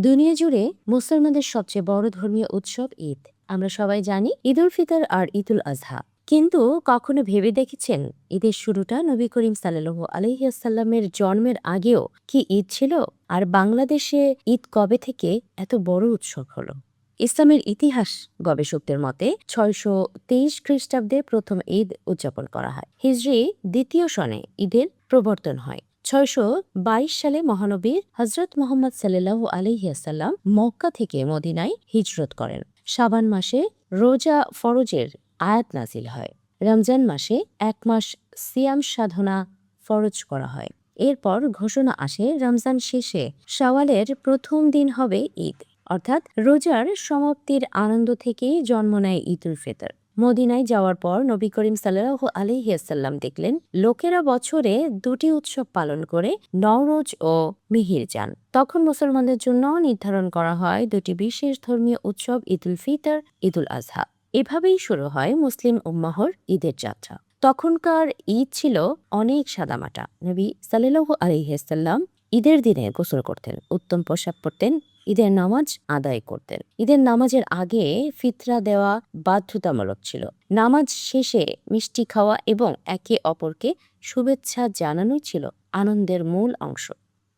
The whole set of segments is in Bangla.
দুনিয়া জুড়ে মুসলমানদের সবচেয়ে বড় ধর্মীয় উৎসব ঈদ। আমরা সবাই জানি ঈদ উল ফিতর আর ঈদ উল আজহা। কিন্তু কখনো ভেবে দেখেছেন ঈদের শুরুটা নবী করিম সাল্লাল্লাহু আলাইহি ওয়াসাল্লামের জন্মের আগেও কি ঈদ ছিল? আর বাংলাদেশে ঈদ কবে থেকে এত বড় উৎসব হলো? ইসলামের ইতিহাস গবেষকদের মতে ৬২৩ খ্রিস্টাব্দে প্রথম ঈদ উদযাপন করা হয়। হিজরি দ্বিতীয় সনে ঈদের প্রবর্তন হয়। ৬২২ সালে মহানবী হজরত মোহাম্মদ সাল্লাল্লাহু আলাইহি ওয়াসাল্লাম মক্কা থেকে মদিনায় হিজরত করেন। শাবান মাসে রোজা ফরজের আয়াত নাজিল হয়। রমজান মাসে ১ মাস সিয়াম সাধনা ফরজ করা হয়। এরপর ঘোষণা আসে রমজান শেষে শাওয়ালের প্রথম দিন হবে ঈদ, অর্থাৎ রোজার সমাপ্তির আনন্দ থেকেই জন্ম নেয় ঈদ উল ফিতর। মদিনায় যাওয়ার পর নবী করিম সাল্লাল্লাহু আলাইহি ওয়াসাল্লাম দেখলেন লোকেরা বছরে দুটি উৎসব পালন করে, নওরোজ ও মিহিরজান। তখন মুসলমানদের জন্য নির্ধারণ করা হয় দুটি বিশেষ ধর্মীয় উৎসব, ঈদ উল ফিতর, ঈদ উল আজহা। এভাবেই শুরু হয় মুসলিম উম্মাহর ঈদের যাত্রা। তখনকার ঈদ ছিল অনেক সাদামাটা। নবী সাল্লাল্লাহু আলাইহি ওয়াসাল্লাম ঈদের দিনে গোসল করতেন, উত্তম পোশাক পরতেন, ঈদের নামাজ আদায় করতেন। ঈদের নামাজের আগে ফিতরা দেওয়া বাধ্যতামূলক ছিল। নামাজ শেষে মিষ্টি খাওয়া এবং একে অপরকে শুভেচ্ছা জানানোই ছিল আনন্দের মূল অংশ।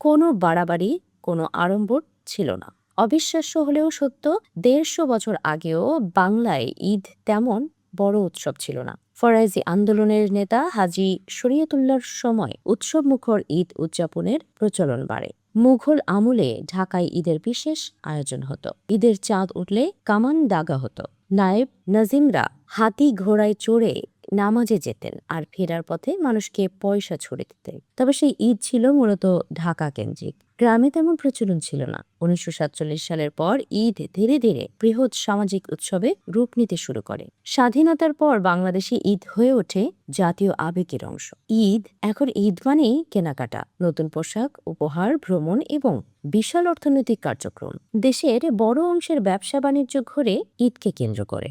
কোনো বাড়াবাড়ি, কোনো আড়ম্বর ছিল না। অবিশ্বাস্য হলেও সত্য, ১৫০ বছর আগেও বাংলায় ঈদ তেমন বড় উৎসব ছিল না। ফরাজি আন্দোলনের নেতা হাজী শরীয়তুল্লাহর সময় উৎসবমুখর ঈদ উদযাপনের প্রচলন বাড়ে। মুঘল আমলে ঢাকায় ঈদের বিশেষ আয়োজন হতো। ঈদের চাঁদ উঠলে কামান দাগা হতো। নায়েব নাজিমরা হাতি ঘোড়ায় চড়ে নামাজে যেতেন আর ফেরার পথে মানুষকে পয়সা ছুড়ে দিতেন। তবে সেই ঈদ ছিল মূলত ঢাকা কেন্দ্রিক, গ্রামে তেমন প্রচলন ছিল না। ১৯৪৭ সালের পর ঈদ ধীরে ধীরে বৃহৎ সামাজিক উৎসবে রূপ নিতে শুরু করে। স্বাধীনতার পর বাংলাদেশে ঈদ হয়ে ওঠে জাতীয় আবেগের অংশ। এখন ঈদ মানেই কেনাকাটা, নতুন পোশাক, উপহার, ভ্রমণ এবং বিশাল অর্থনৈতিক কার্যক্রম। দেশের বড় অংশের ব্যবসা বাণিজ্য ঘুরে ঈদকে কেন্দ্র করে।